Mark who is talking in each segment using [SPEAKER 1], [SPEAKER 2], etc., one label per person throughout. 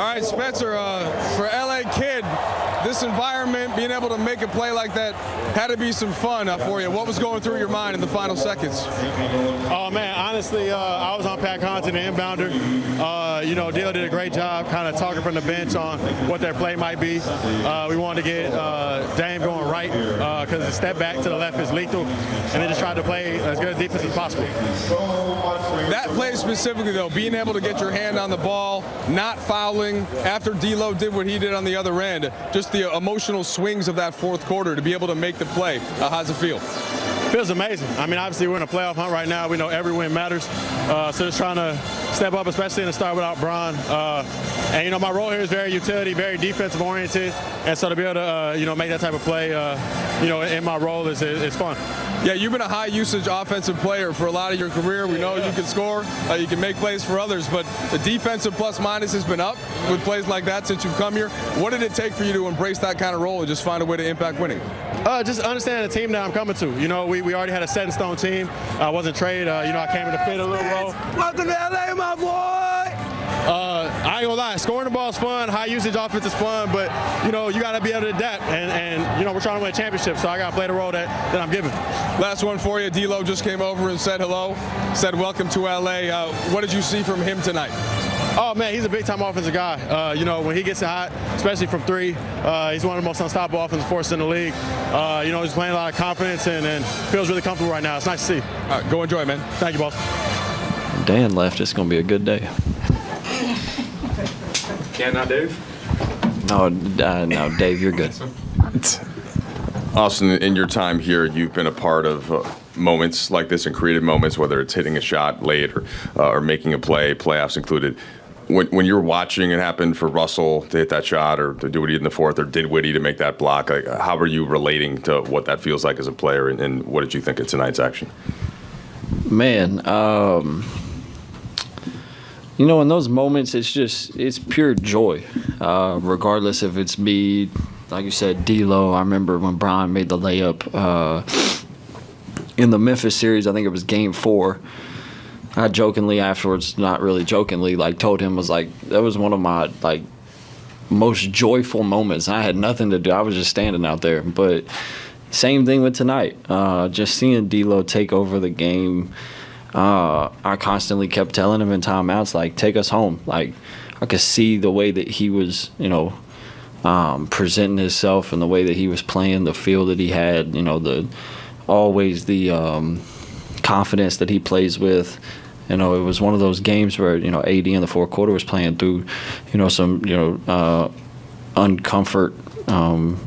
[SPEAKER 1] right, Spencer, for LA Kid, this environment, being able to make a play like that had to be some fun for you. What was going through your mind in the final seconds?
[SPEAKER 2] Oh, man, honestly, I was on Pat Connaughton, the inbounder. Dale did a great job kind of talking from the bench on what their play might be. We wanted to get Dame going right because the step back to the left is lethal, and they just tried to play as good a defense as possible.
[SPEAKER 1] That play specifically, though, being able to get your hand on the ball, not fouling after D'Lo did what he did on the other end, just the emotional swings of that fourth quarter to be able to make the play. How's it feel?
[SPEAKER 2] Feels amazing. I mean, obviously we're in a playoff hunt right now. We know every win matters. So just trying to step up, especially in the start without Bron. And my role here is very utility, very defensive oriented. And so to be able to make that type of play, in my role is fun.
[SPEAKER 1] Yeah, you've been a high usage offensive player for a lot of your career. We know you can score, you can make plays for others, but the defensive plus minus has been up with plays like that since you've come here. What did it take for you to embrace that kind of role and just find a way to impact winning?
[SPEAKER 2] Just understanding the team that I'm coming to. We already had a set in stone team. I wasn't traded. I came in to fit a little role.
[SPEAKER 1] Welcome to LA, my boy!
[SPEAKER 2] I ain't gonna lie, scoring the ball is fun, high usage offense is fun, but you got to be able to adapt, and we're trying to win a championship, so I got to play the role that I'm given.
[SPEAKER 1] Last one for you. D'Lo just came over and said hello, said welcome to LA. What did you see from him tonight?
[SPEAKER 2] Oh, man, he's a big-time offensive guy. When he gets it hot, especially from three, he's one of the most unstoppable offensive forces in the league. He's playing a lot of confidence and feels really comfortable right now. It's nice to see.
[SPEAKER 1] All right, go enjoy, man.
[SPEAKER 2] Thank you, boss.
[SPEAKER 3] Dan left. It's going to be a good day.
[SPEAKER 4] Can't not, Dave?
[SPEAKER 3] No, Dave, you're good.
[SPEAKER 4] Austin, in your time here, you've been a part of moments like this and creative moments, whether it's hitting a shot late or making a play, playoffs included. When you're watching it happen for Russell to hit that shot or to do what he did in the fourth or Dinwiddie to make that block, how are you relating to what that feels like as a player, and what did you think of tonight's action?
[SPEAKER 3] Man, in those moments, it's pure joy, regardless if it's me, like you said, D'Lo. I remember when Bron made the layup in the Memphis series. I think it was Game 4. I jokingly afterwards, not really jokingly, told him that was one of my most joyful moments. I had nothing to do. I was just standing out there. But same thing with tonight. Just seeing D'Lo take over the game. I constantly kept telling him in timeouts, take us home. I could see the way that he was, presenting himself and the way that he was playing, the feel that he had, always the confidence that he plays with. It was one of those games where, AD in the fourth quarter was playing through, some, uncomfort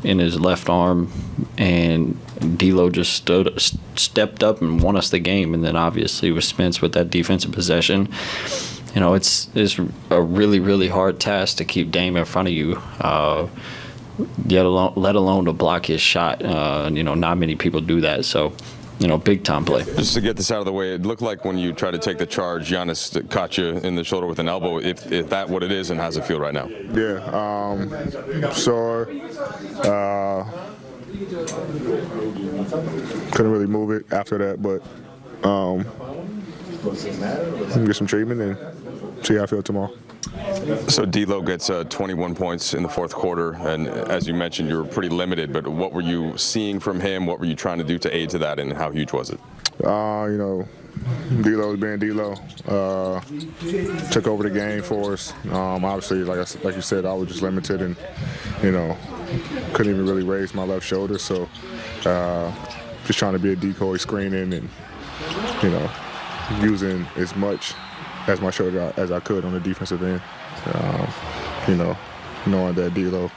[SPEAKER 3] in his left arm, and D'Lo just stepped up and won us the game. And then obviously with Spence with that defensive possession, it's a really, really hard task to keep Dame in front of you, let alone to block his shot. Not many people do that. So, big time play.
[SPEAKER 4] Just to get this out of the way, it looked like when you tried to take the charge, Giannis caught you in the shoulder with an elbow. If that what it is, and how's it feel right now?
[SPEAKER 5] Yeah, sore. Couldn't really move it after that, but get some treatment and see how I feel tomorrow.
[SPEAKER 4] So D'Lo gets 21 points in the fourth quarter, and as you mentioned, you were pretty limited, but what were you seeing from him? What were you trying to do to aid to that, and how huge was it?
[SPEAKER 5] D'Lo was being D'Lo. Took over the game for us. Obviously, like you said, I was just limited and, couldn't even really raise my left shoulder. So just trying to be a decoy screening and, using as much as my shoulder as I could on the defensive end. Knowing that D'Lo,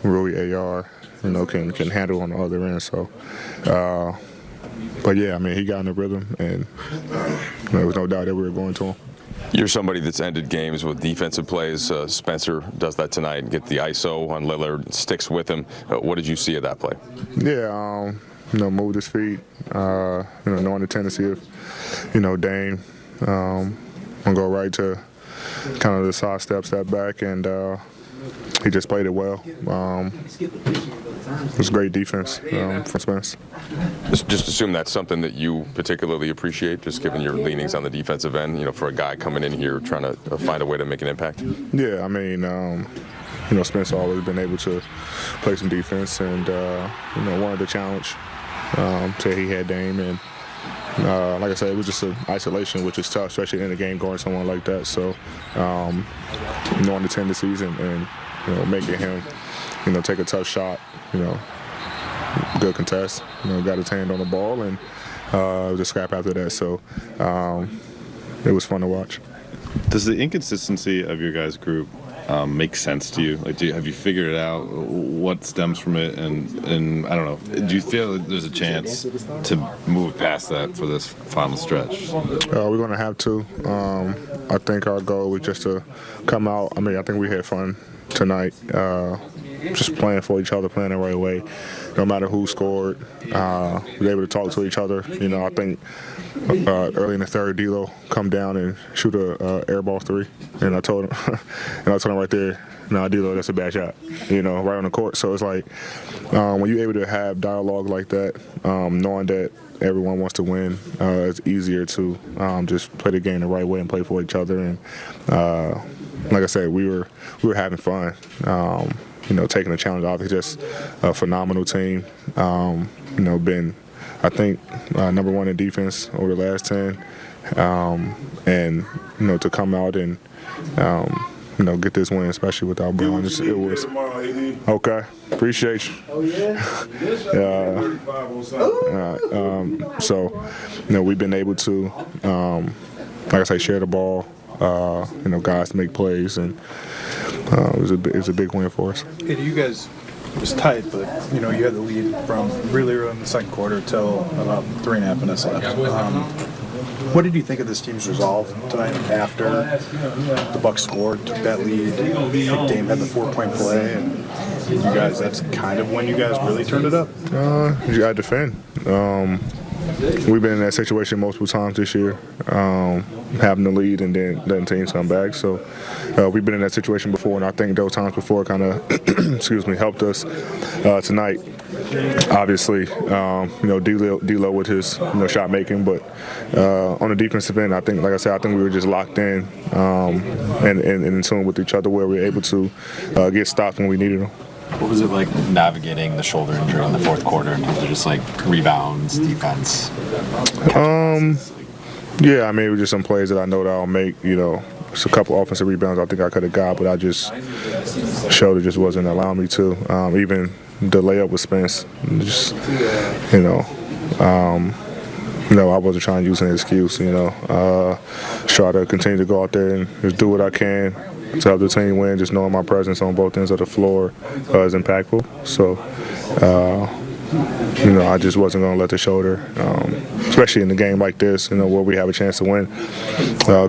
[SPEAKER 5] Rui AR, can handle on the other end. So, but yeah, he got in the rhythm, and there was no doubt that we were going to him.
[SPEAKER 4] You're somebody that's ended games with defensive plays. Spencer does that tonight and get the ISO on Lillard, sticks with him. What did you see of that play?
[SPEAKER 5] Yeah, moved his feet, knowing the tendency of, Dame, gonna go right to kind of the side step back, and he just played it well. It was great defense from Spence.
[SPEAKER 4] Just assume that's something that you particularly appreciate, just given your leanings on the defensive end, for a guy coming in here trying to find a way to make an impact.
[SPEAKER 5] Yeah, I mean, Spence always been able to play some defense and, wanted the challenge. Till he had Dame, and like I said, it was just an isolation, which is tough, especially in a game guarding someone like that. So, knowing the tendencies and making him, take a tough shot, good contest, got his hand on the ball, and it was a scrap after that. So, it was fun to watch.
[SPEAKER 6] Does the inconsistency of your guys' group make sense to you? Like, have you figured it out? What stems from it? And I don't know. Do you feel that there's a chance to move past that for this final stretch?
[SPEAKER 5] We're going to have to. I think our goal was just to come out. I mean, I think we had fun tonight. Just playing for each other, playing the right way. No matter who scored, we were able to talk to each other. I think early in the third, D'Lo come down and shoot a air ball three, and I told him, right there, "No, D'Lo, that's a bad shot." Right on the court. So it's like when you're able to have dialogue like that, knowing that everyone wants to win, it's easier to just play the game the right way and play for each other. And like I said, we were having fun. Taking the challenge off. It's just a phenomenal team. Been, I think, number one in defense over the last 10. And, to come out and, get this win, especially without Brown, it was okay. Appreciate you. So, we've been able to, like I say, share the ball. Guys make plays, and it was a big win for us.
[SPEAKER 7] Hey, you guys, it was tight, but you had the lead from really early in the second quarter till about 3.5 minutes left. What did you think of this team's resolve tonight after the Bucks scored, took that lead? Dame had the 4-point play, and you guys, that's kind of when you guys really turned it up.
[SPEAKER 5] You got to defend. We've been in that situation multiple times this year, having the lead and then letting teams come back. So we've been in that situation before, and I think those times before kind of, helped us tonight. Obviously, D'Lo with his shot making, but on the defensive end, I think, like I said, I think we were just locked in and in tune with each other, where we were able to get stops when we needed them.
[SPEAKER 8] What was it like navigating the shoulder injury in the fourth quarter in terms of just like rebounds, defense?
[SPEAKER 5] Yeah, I mean, it was just some plays that I know that I'll make. It's a couple offensive rebounds I think I could have got, but I just shoulder just wasn't allowing me to. Even the layup with Spence, just I wasn't trying to use an excuse. Try to continue to go out there and just do what I can to help the team win. Just knowing my presence on both ends of the floor is impactful. So, I just wasn't going to let the shoulder, especially in a game like this, where we have a chance to win,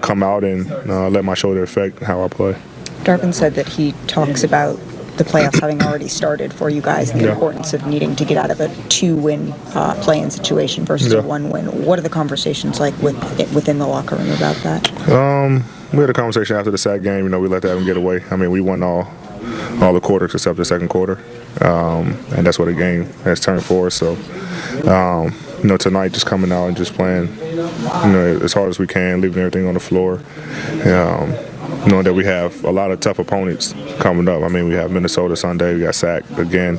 [SPEAKER 5] come out and let my shoulder affect how I play.
[SPEAKER 9] Darvin said that he talks about the playoffs having already started for you guys and the importance of needing to get out of a 2-win play-in situation versus a 1-win. What are the conversations like within the locker room about that?
[SPEAKER 5] We had a conversation after the SAC game. We let that one get away. I mean, we won all the quarters except the second quarter, and that's what the game has turned for us. So, tonight just coming out and just playing, as hard as we can, leaving everything on the floor. Knowing that we have a lot of tough opponents coming up. I mean, we have Minnesota Sunday, we got SAC again,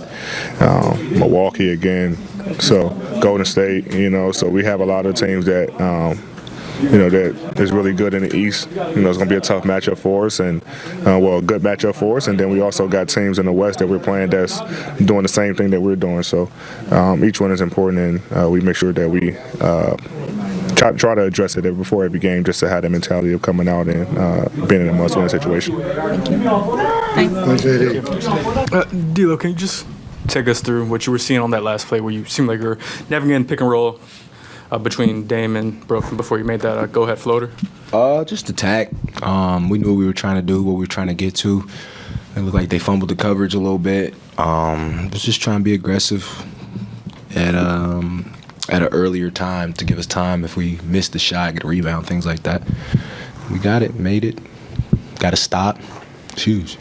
[SPEAKER 5] Milwaukee again, so Golden State, so we have a lot of teams that, that is really good in the East. It's going to be a tough matchup for us, and, a good matchup for us. And then we also got teams in the West that we're playing that's doing the same thing that we're doing. So each one is important, and we make sure that we try to address it before every game, just to have the mentality of coming out and being in a must-win situation.
[SPEAKER 9] Thank you. Thanks.
[SPEAKER 10] D'Lo, can you just take us through what you were seeing on that last play where you seemed like you were navigating pick and roll between Dame and Brooklyn before you made that go-ahead floater?
[SPEAKER 11] Just attack. We knew what we were trying to do, what we were trying to get to. It looked like they fumbled the coverage a little bit. Was just trying to be aggressive at an earlier time to give us time if we missed the shot, get a rebound, things like that. We got it, made it, got to stop. It's huge.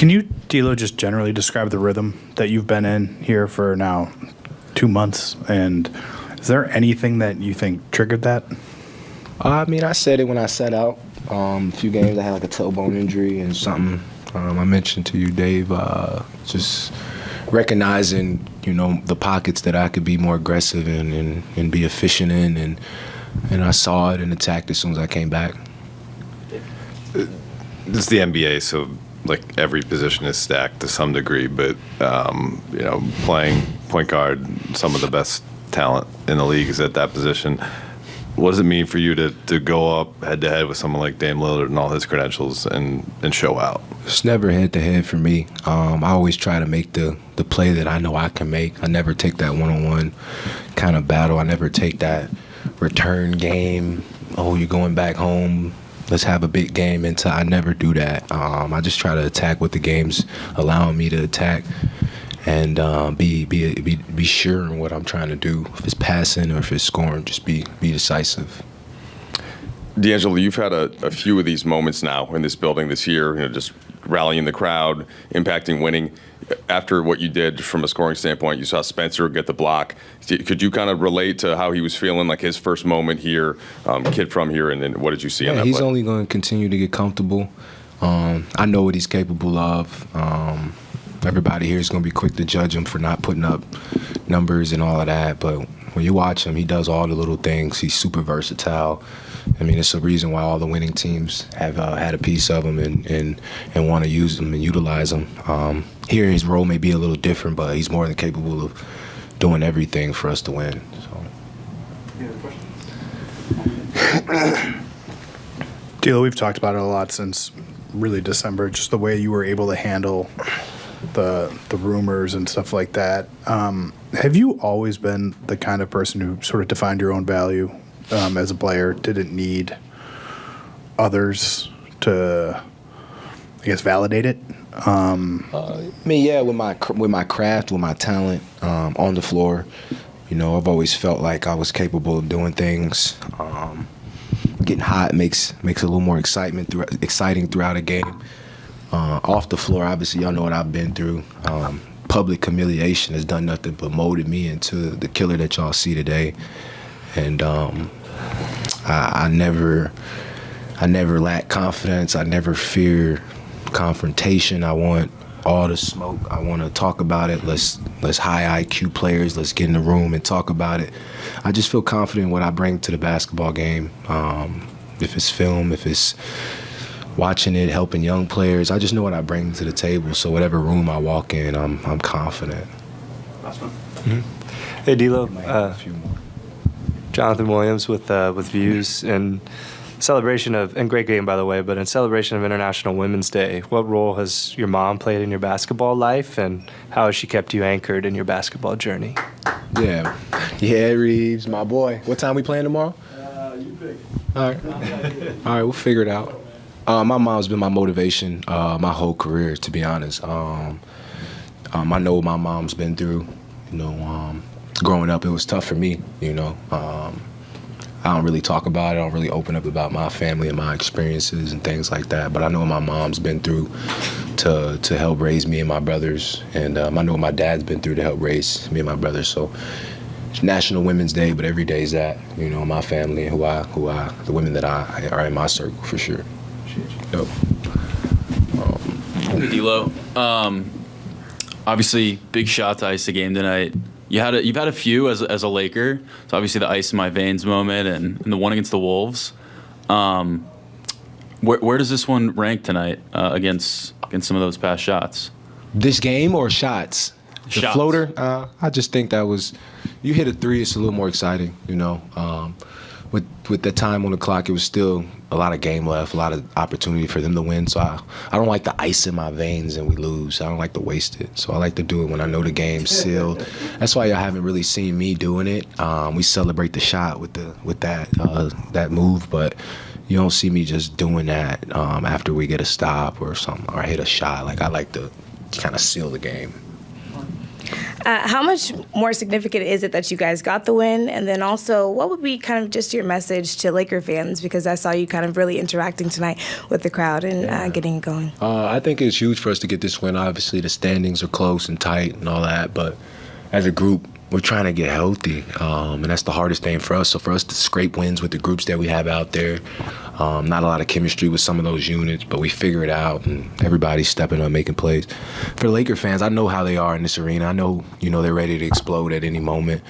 [SPEAKER 7] Can you, D'Lo, just generally describe the rhythm that you've been in here for now 2 months? And is there anything that you think triggered that?
[SPEAKER 11] I mean, I said it when I set out. A few games I had like a tailbone injury and something I mentioned to you, Dave, just recognizing, the pockets that I could be more aggressive in and be efficient in. And I saw it and attacked as soon as I came back.
[SPEAKER 6] This is the NBA, so like every position is stacked to some degree, but playing point guard, some of the best talent in the league is at that position. What does it mean for you to go up head to head with someone like Dame Lillard and all his credentials and show out?
[SPEAKER 11] It's never head to head for me. I always try to make the play that I know I can make. I never take that one-on-one kind of battle. I never take that return game. Oh, you're going back home. Let's have a big game. I never do that. I just try to attack what the game's allowing me to attack, and be sure in what I'm trying to do. If it's passing or if it's scoring, just be decisive.
[SPEAKER 4] D'Angelo, you've had a few of these moments now in this building this year, just rallying the crowd, impacting winning. After what you did from a scoring standpoint, you saw Spencer get the block. Could you kind of relate to how he was feeling, like his first moment here, kid from here, and then what did you see on that
[SPEAKER 11] he's
[SPEAKER 4] play?
[SPEAKER 11] only going to continue to get comfortable. I know what he's capable of. Everybody here is going to be quick to judge him for not putting up numbers and all of that, but when you watch him, he does all the little things. He's super versatile. I mean, it's a reason why all the winning teams have had a piece of him and want to use him and utilize him. Here, his role may be a little different, but he's more than capable of doing everything for us to win.
[SPEAKER 7] D'Lo, we've talked about it a lot since really December, just the way you were able to handle the rumors and stuff like that. Have you always been the kind of person who sort of defined your own value as a player, didn't need others to, I guess, validate it?
[SPEAKER 11] I mean, yeah, with my craft, with my talent on the floor, I've always felt like I was capable of doing things. Getting hot makes a little more exciting throughout a game. Off the floor, obviously, y'all know what I've been through. Public humiliation has done nothing but molded me into the killer that y'all see today. And I never lack confidence. I never fear confrontation. I want all the smoke. I want to talk about it. Let's high IQ players. Let's get in the room and talk about it. I just feel confident in what I bring to the basketball game. If it's film, if it's watching it, helping young players, I just know what I bring to the table. So whatever room I walk in, I'm confident.
[SPEAKER 12] Last one. Mm-hmm. Hey, D'Lo. A few more. Jonathan Williams with Views, and celebration of, and great game by the way, but in celebration of International Women's Day, what role has your mom played in your basketball life, and how has she kept you anchored in your basketball journey?
[SPEAKER 11] Yeah, Reaves, my boy. What time we playing tomorrow?
[SPEAKER 12] You pick.
[SPEAKER 11] All right, we'll figure it out. My mom's been my motivation my whole career, to be honest. I know what my mom's been through. Growing up, it was tough for me. I don't really talk about it. I don't really open up about my family and my experiences and things like that. But I know what my mom's been through to help raise me and my brothers, and I know what my dad's been through to help raise me and my brothers. So it's National Women's Day, but every day is that. My family and the women that are in my circle for sure. Yep.
[SPEAKER 13] D'Lo, obviously big shot to ice the game tonight. You've had a few as a Laker. So obviously the ice in my veins moment and the one against the Wolves. Where does this one rank tonight against some of those past shots?
[SPEAKER 11] This game or shots? The floater. I just think that was, you hit a three, it's a little more exciting. With the time on the clock, it was still a lot of game left, a lot of opportunity for them to win. So I don't like the ice in my veins and we lose. I don't like to waste it. So I like to do it when I know the game's sealed. That's why y'all haven't really seen me doing it. We celebrate the shot with that move, but you don't see me just doing that after we get a stop or something or hit a shot. Like I like to kind of seal the game.
[SPEAKER 14] How much more significant is it that you guys got the win? And then also, what would be kind of just your message to Laker fans? Because I saw you kind of really interacting tonight with the crowd and getting it going.
[SPEAKER 11] I think it's huge for us to get this win. Obviously, the standings are close and tight and all that, but as a group, we're trying to get healthy, and that's the hardest thing for us. So for us to scrape wins with the groups that we have out there, not a lot of chemistry with some of those units, but we figure it out, and everybody's stepping up, making plays. For the Laker fans, I know how they are in this arena. I know, they're ready to explode at any moment.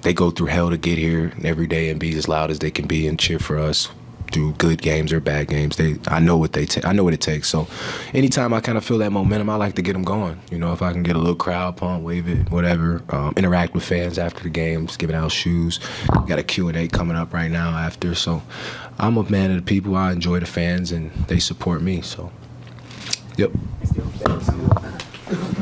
[SPEAKER 11] They go through hell to get here every day and be as loud as they can be and cheer for us through good games or bad games. I know what I know what it takes. So anytime I kind of feel that momentum, I like to get them going. If I can get a little crowd pump, wave it, whatever, interact with fans after the games, giving out shoes. We got a Q&A coming up right now after. So I'm a man of the people. I enjoy the fans, and they support me. So, yep.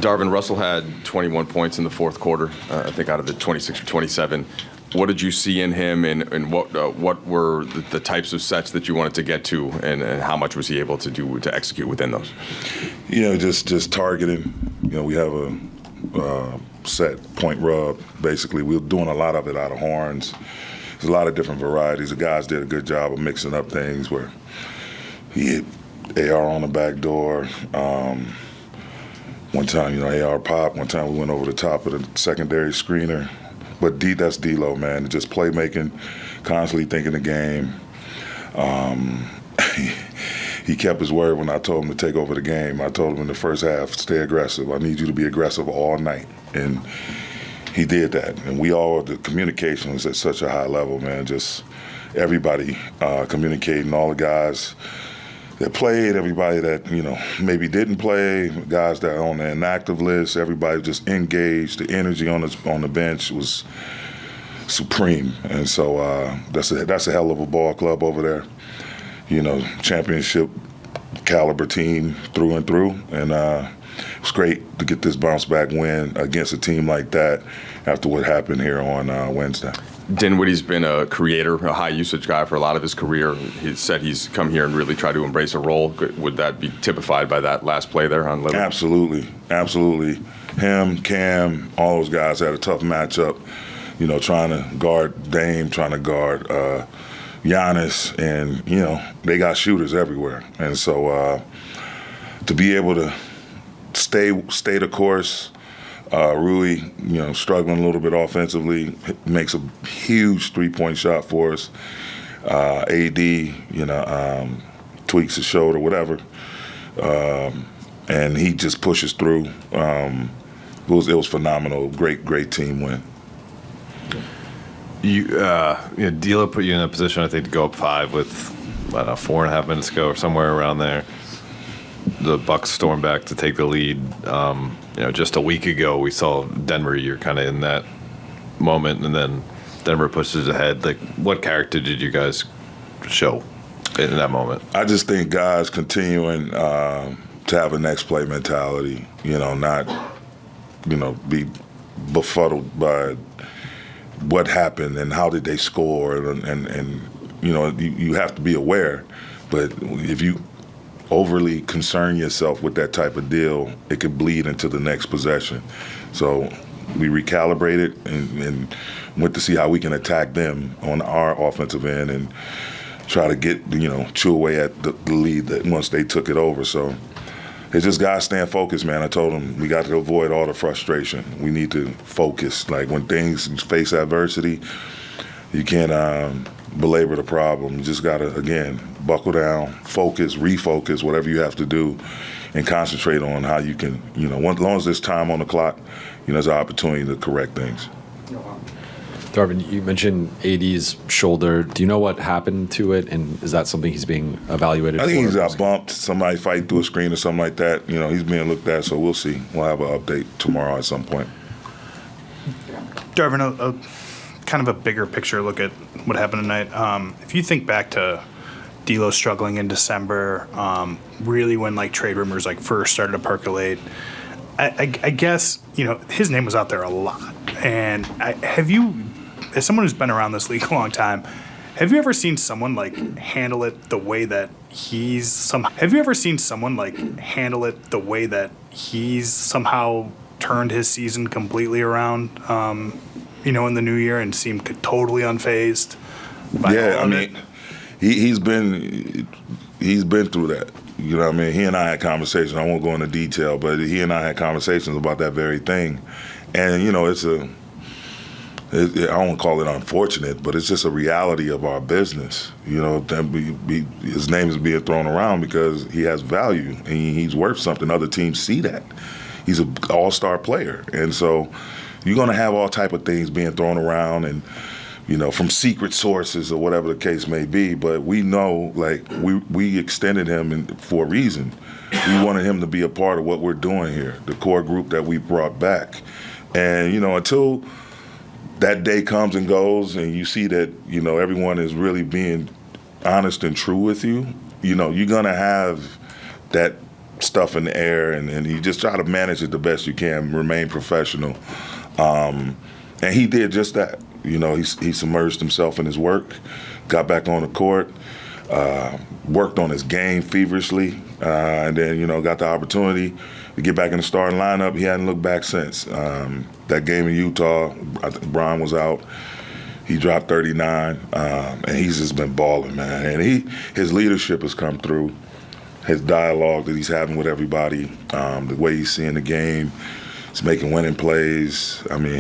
[SPEAKER 4] Darvin, Russell had 21 points in the fourth quarter, I think out of the 26 or 27. What did you see in him, and what were the types of sets that you wanted to get to, and how much was he able to do to execute within those?
[SPEAKER 15] Just targeting. We have a set point rub. Basically, we're doing a lot of it out of horns. There's a lot of different varieties. The guys did a good job of mixing up things where he hit AR on the back door. One time, AR pop. One time we went over the top of the secondary screener. But that's D-Lo, man. Just playmaking, constantly thinking the game. He kept his word when I told him to take over the game. I told him in the first half, stay aggressive. I need you to be aggressive all night. And he did that. And the communication was at such a high level, man. Just everybody communicating, all the guys that played, everybody that, maybe didn't play, guys that are on the inactive list, everybody just engaged. The energy on the bench was supreme. And so that's a hell of a ball club over there. Championship caliber team through and through. And it was great to get this bounce back win against a team like that after what happened here on Wednesday.
[SPEAKER 4] Dinwiddie's been a creator, a high-usage guy for a lot of his career. He said he's come here and really tried to embrace a role. Would that be typified by that last play there on Liberty?
[SPEAKER 15] Absolutely. Him, Cam, all those guys had a tough matchup, trying to guard Dame, trying to guard Giannis, and, they got shooters everywhere. And so to be able to stay the course, Rui, struggling a little bit offensively, makes a huge three-point shot for us. AD, tweaks his shoulder, whatever, and he just pushes through. It was phenomenal. Great team win.
[SPEAKER 6] D'Lo put you in a position, I think, to go up 5 with 4.5 minutes to go or somewhere around there. The Bucks stormed back to take the lead. Just a week ago, we saw Denver. You're kind of in that moment, and then Denver pushes ahead. Like, what character did you guys show in that moment?
[SPEAKER 15] I just think guys continuing to have a next play mentality. Not be befuddled by what happened and how did they score, and you have to be aware. But if you overly concern yourself with that type of deal, it could bleed into the next possession. So we recalibrated and went to see how we can attack them on our offensive end and try to get, chew away at the lead that once they took it over. So it's just guys staying focused, man. I told them we got to avoid all the frustration. We need to focus. Like when things face adversity, you can't belabor the problem. You just got to, again, buckle down, focus, refocus, whatever you have to do, and concentrate on how you can, as long as there's time on the clock, there's an opportunity to correct things.
[SPEAKER 8] Darvin, you mentioned AD's shoulder. Do you know what happened to it, and is that something he's being evaluated for?
[SPEAKER 15] I think he's got bumped, somebody fighting through a screen or something like that. He's being looked at, so we'll see. We'll have an update tomorrow at some point.
[SPEAKER 7] Darvin, kind of a bigger picture look at what happened tonight. If you think back to D'Lo struggling in December, really when trade rumors first started to percolate, I guess his name was out there a lot. And have you, as someone who's been around this league a long time, have you ever seen someone handle it the way that he's somehow turned his season completely around, in the new year and seemed totally unfazed by all of it.
[SPEAKER 15] He's been through that. You know what I mean? He and I had conversations. I won't go into detail, but he and I had conversations about that very thing. And, I don't call it unfortunate, but it's just a reality of our business. His name is being thrown around because he has value and he's worth something. Other teams see that. He's an all-star player. And so you're going to have all type of things being thrown around and, from secret sources or whatever the case may be. But we know, we extended him for a reason. We wanted him to be a part of what we're doing here, the core group that we brought back. And, until that day comes and goes and you see that, everyone is really being honest and true with you, you're going to have that stuff in the air and you just try to manage it the best you can, remain professional. And he did just that. He submerged himself in his work, got back on the court, worked on his game feverishly, and then, got the opportunity to get back in the starting lineup. He hadn't looked back since. That game in Utah, Brian was out. He dropped 39, and he's just been balling, man. And his leadership has come through, his dialogue that he's having with everybody, the way he's seeing the game, he's making winning plays. I mean,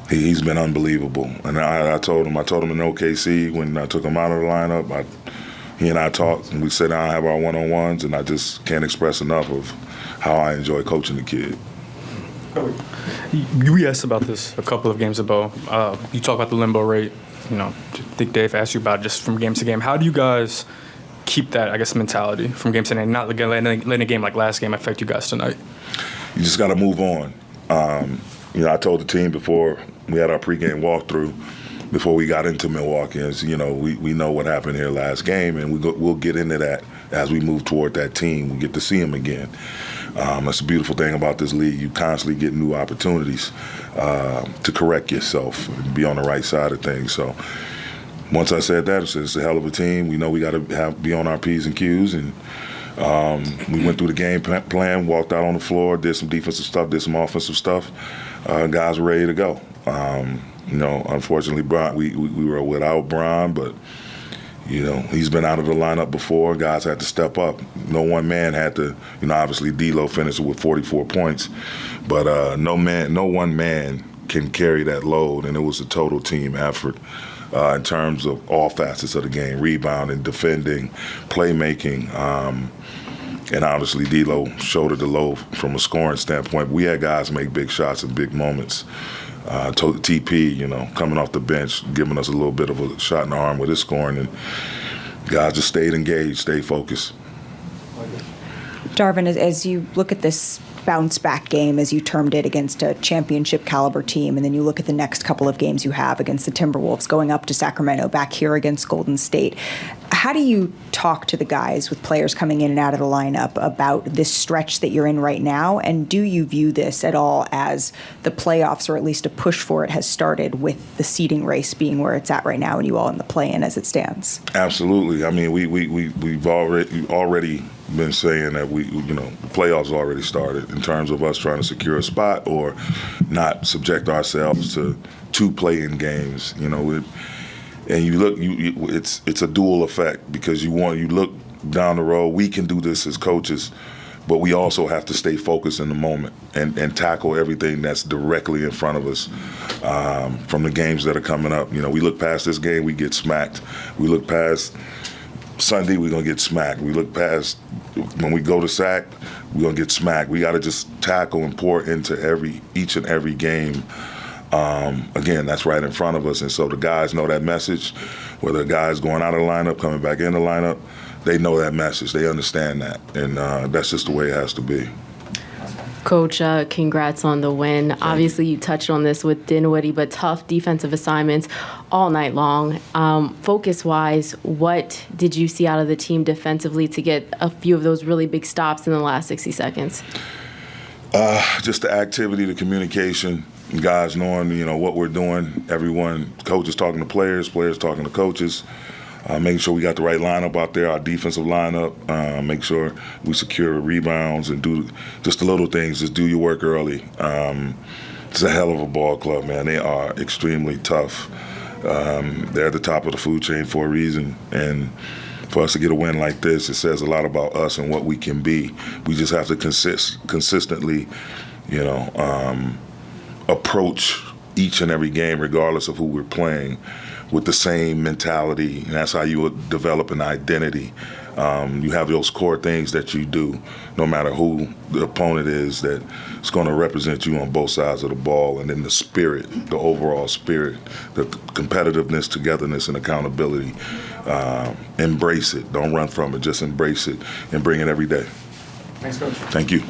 [SPEAKER 15] he's been unbelievable. And I told him in OKC when I took him out of the lineup, he and I talked, and we sat down and have our one-on-ones, and I just can't express enough of how I enjoy coaching the kid.
[SPEAKER 10] We asked about this a couple of games ago. You talk about the limbo rate. I think Dave asked you about it just from game to game. How do you guys keep that, mentality from game to game, not letting a game like last game affect you guys tonight?
[SPEAKER 15] You just got to move on. I told the team before we had our pregame walkthrough, before we got into Milwaukee, we know what happened here last game, and we'll get into that as we move toward that team. We get to see them again. That's the beautiful thing about this league. You constantly get new opportunities to correct yourself and be on the right side of things. So once I said that, it's a hell of a team. We know we got to be on our P's and Q's, and we went through the game plan, walked out on the floor, did some defensive stuff, did some offensive stuff. Guys were ready to go. Unfortunately, Brian, we were without Brian, but he's been out of the lineup before. Guys had to step up. No one man had to. Obviously, D'Lo finished with 44 points, but no one man can carry that load, and it was a total team effort in terms of all facets of the game: rebounding, defending, playmaking. And obviously, D'Lo shouldered the load from a scoring standpoint. We had guys make big shots in big moments. TP, coming off the bench, giving us a little bit of a shot in the arm with his scoring, and guys just stayed engaged, stayed focused.
[SPEAKER 9] Darvin, as you look at this bounce-back game, as you termed it, against a championship-caliber team, and then you look at the next couple of games you have against the Timberwolves, going up to Sacramento, back here against Golden State, how do you talk to the guys with players coming in and out of the lineup about this stretch that you're in right now, and do you view this at all as the playoffs, or at least a push for it, has started with the seeding race being where it's at right now and you all in the play-in as it stands?
[SPEAKER 15] Absolutely. I mean, we've already been saying that the playoffs already started in terms of us trying to secure a spot or not subject ourselves to two play-in games. And you look, it's a dual effect because you look down the road. We can do this as coaches, but we also have to stay focused in the moment and tackle everything that's directly in front of us from the games that are coming up. We look past this game, we get smacked. We look past Sunday, we're going to get smacked. We look past when we go to SAC, we're going to get smacked. We got to just tackle and pour into each and every game. Again, that's right in front of us. And so the guys know that message. Whether a guy's going out of the lineup, coming back in the lineup, they know that message. They understand that. And that's just the way it has to be.
[SPEAKER 16] Coach, congrats on the win. Obviously, you touched on this with Dinwiddie, but tough defensive assignments all night long. Focus-wise, what did you see out of the team defensively to get a few of those really big stops in the last 60 seconds?
[SPEAKER 15] Just the activity, the communication, guys knowing, what we're doing. Everyone, coaches talking to players, players talking to coaches. making sure we got the right lineup out there, our defensive lineup, make sure we secure rebounds and do just the little things, just do your work early. It's a hell of a ball club, man. They are extremely tough. They're at the top of the food chain for a reason, and for us to get a win like this, it says a lot about us and what we can be. We just have to consistently, approach each and every game, regardless of who we're playing, with the same mentality, and that's how you would develop an identity. You have those core things that you do, no matter who the opponent is, that it's going to represent you on both sides of the ball, and then the spirit, the overall spirit, the competitiveness, togetherness, and accountability. Embrace it. Don't run from it. Just embrace it and bring it every day.
[SPEAKER 10] Thanks, Coach.
[SPEAKER 15] Thank you.